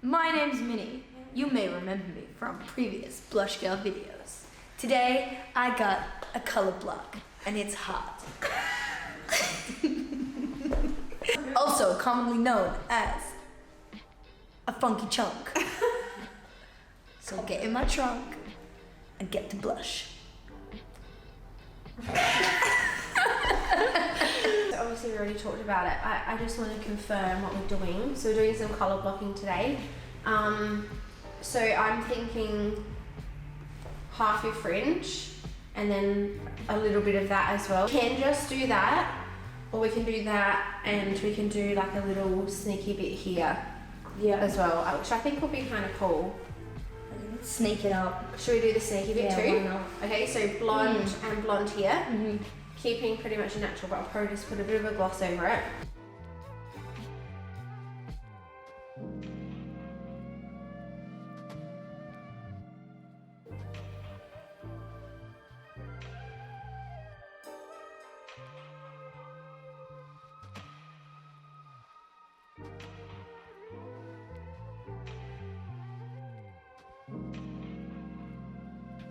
My name's Minnie. You may remember me from previous Blush Girl videos. Today, I got a color block, and it's hot. Also commonly known as a funky chunk. So get in my trunk and get to blush. Obviously we already talked about it. I just want to confirm what we're doing. So we're doing some colour blocking today. So I'm thinking half your fringe and then a little bit of that as well. We can just do that, or we can do that and we can do like a little sneaky bit here as well, which I think will be kind of cool. Sneak it up. Should we do the sneaky bit too? Why not? Okay, so blonde and blonde here. Keeping pretty much natural, but I'll probably just put a bit of a gloss over it.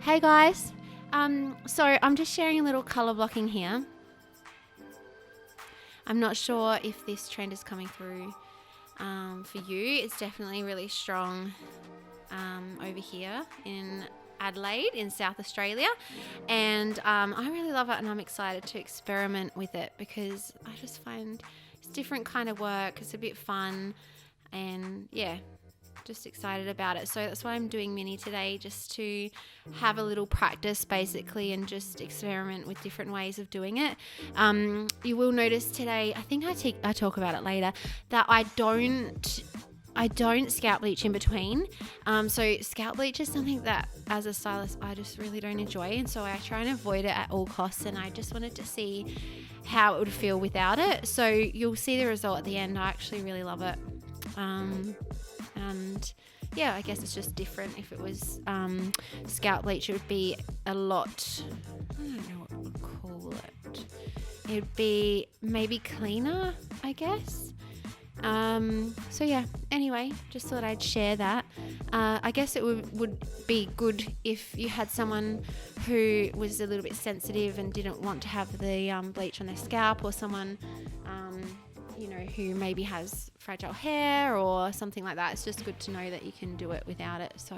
Hey guys, so I'm just sharing a little colour blocking here. I'm not sure if this trend is coming through for you. It's definitely really strong over here in Adelaide in South Australia, and I really love it, and I'm excited to experiment with it because I just find it's different kind of work. It's a bit fun, and yeah, just excited about it. So that's why I'm doing Minnie today, just to have a little practice basically and just experiment with different ways of doing it. You will notice today, I think I talk about it later, that I don't scalp bleach in between. So scalp bleach is something that as a stylist I just really don't enjoy, and so I try and avoid it at all costs, and I just wanted to see how it would feel without it. So you'll see the result at the end. I actually really love it. And yeah, I guess it's just different. If it was scalp bleach, it would be a lot, I don't know what we'd call it. It'd be maybe cleaner, I guess. So yeah, anyway, just thought I'd share that. I guess it would be good if you had someone who was a little bit sensitive and didn't want to have the bleach on their scalp, or someone who maybe has fragile hair or something like that. It's just good to know that you can do it without it. So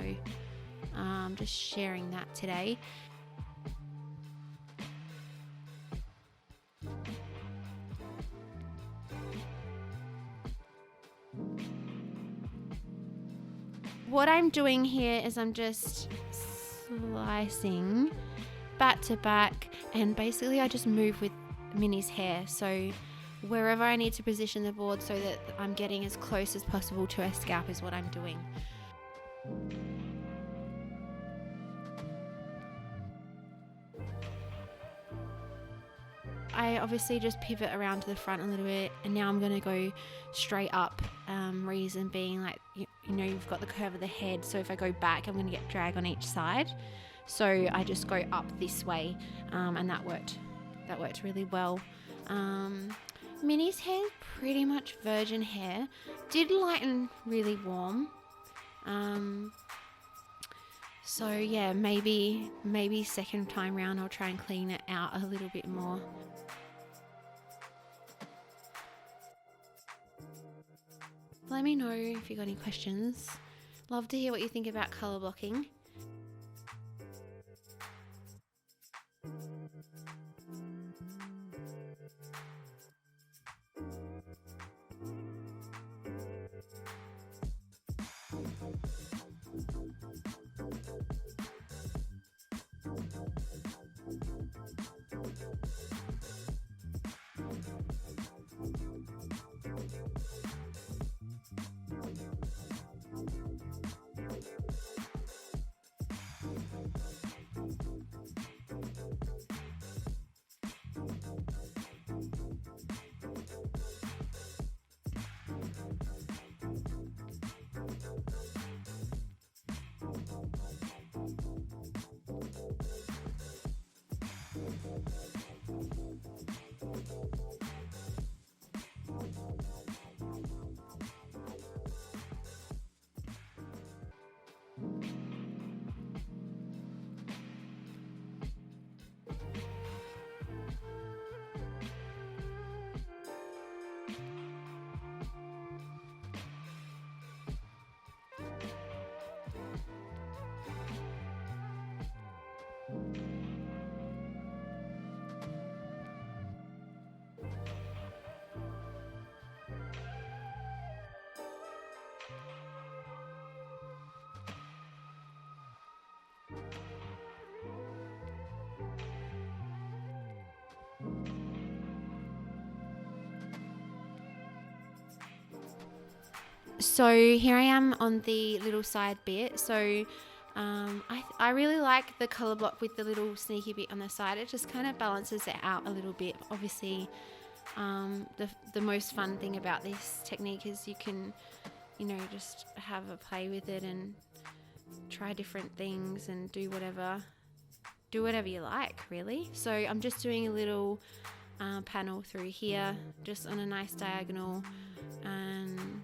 just sharing that today. What I'm doing here is I'm just slicing back to back, and basically I just move with Minnie's hair. So wherever I need to position the board so that I'm getting as close as possible to her scalp is what I'm doing. I obviously just pivot around to the front a little bit, and now I'm going to go straight up, reason being, like, you've got the curve of the head, so if I go back I'm going to get drag on each side, so I just go up this way, and that worked really well. Minnie's hair is pretty much virgin hair. Did lighten really warm. So yeah, maybe second time round I'll try and clean it out a little bit more. Let me know if you got any questions. Love to hear what you think about colour blocking. So here I am on the little side bit. So I really like the color block with the little sneaky bit on the side. It just kind of balances it out a little bit. Obviously, the most fun thing about this technique is you can, just have a play with it and try different things and do whatever you like, really. So I'm just doing a little panel through here, just on a nice diagonal, and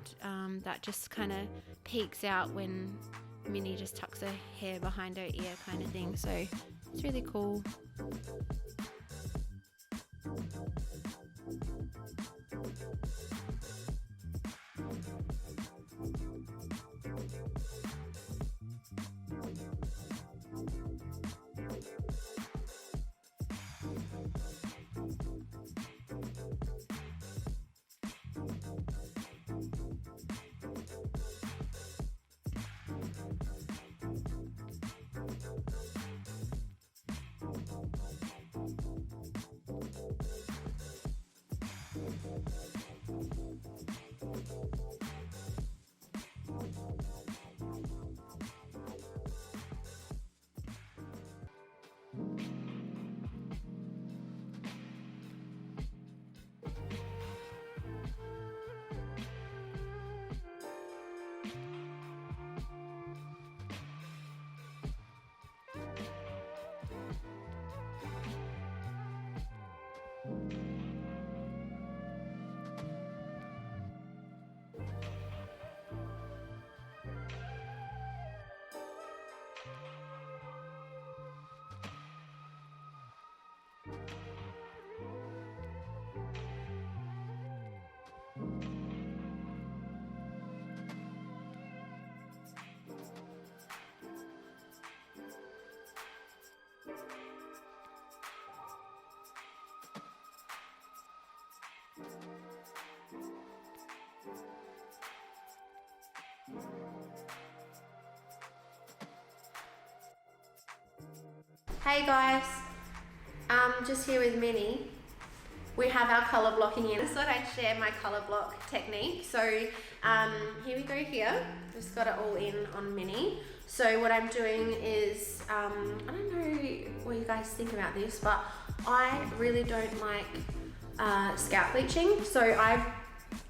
that just kind of peeks out when Minnie just tucks her hair behind her ear, kind of thing. So it's really cool. Hey guys, just here with Minnie. We have our colour blocking in. I thought I'd share my colour block technique. So here we go here. Just got it all in on Minnie. So what I'm doing is, I don't know what you guys think about this, but I really don't like scalp bleaching. So I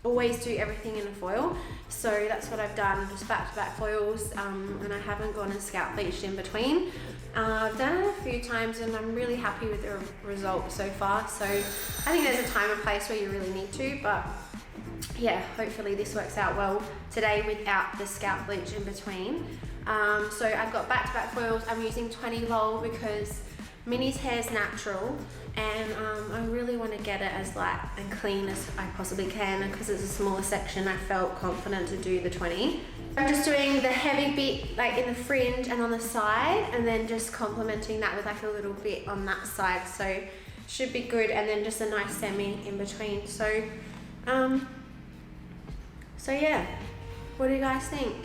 always do everything in a foil. So that's what I've done, just back-to-back foils, and I haven't gone and scalp bleached in between. I've done it a few times and I'm really happy with the result so far. So I think there's a time and place where you really need to, but yeah, hopefully this works out well today without the scalp bleach in between. So I've got back-to-back foils. I'm using 20 Lol because Minnie's hair is natural, and I really want to get it as light and clean as I possibly can, and because it's a smaller section I felt confident to do the 20. I'm just doing the heavy bit like in the fringe and on the side, and then just complementing that with like a little bit on that side, so should be good, and then just a nice semi in between. So yeah, what do you guys think?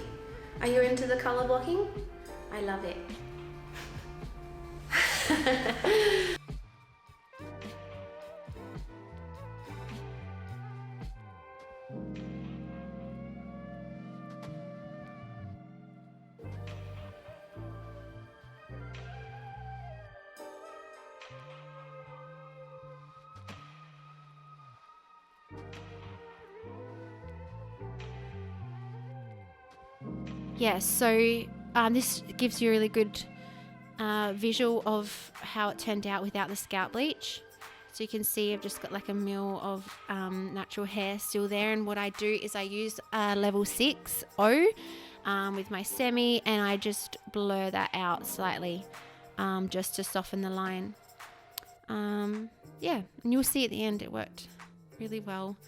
Are you into the colour blocking? I love it. Yes, so this gives you a really good visual of how it turned out without the scalp bleach. So you can see I've just got like a mil of natural hair still there, and what I do is I use level 6 O with my semi, and I just blur that out slightly just to soften the line. Yeah, and you'll see at the end it worked really well.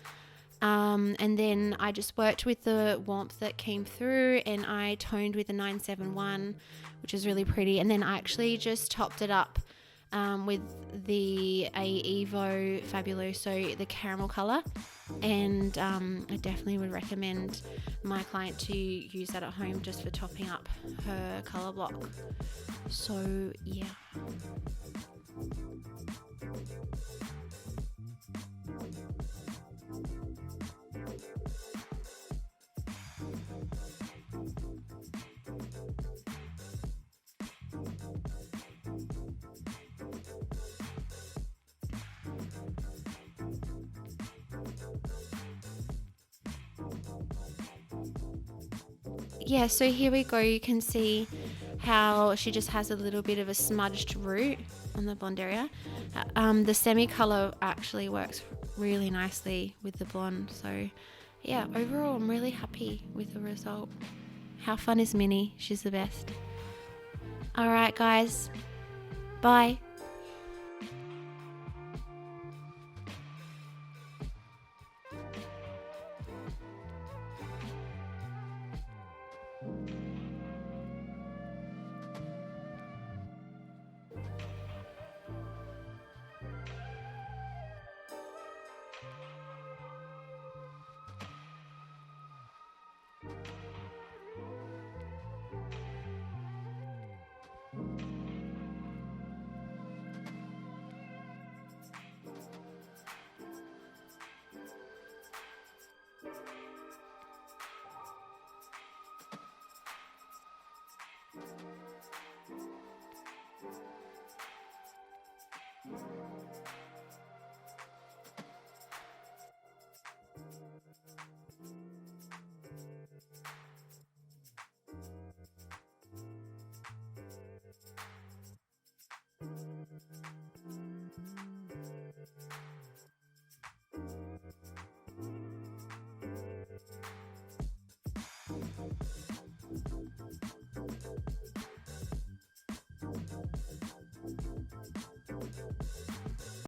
And then I just worked with the warmth that came through, and I toned with a 971, which is really pretty. And then I actually just topped it up with the Evo Fabuloso, the caramel colour, and I definitely would recommend my client to use that at home just for topping up her colour block. So yeah. Yeah, so here we go. You can see how she just has a little bit of a smudged root on the blonde area. The semi-color actually works really nicely with the blonde. So yeah, overall I'm really happy with the result. How fun is Minnie? She's the best. All right, guys. Bye.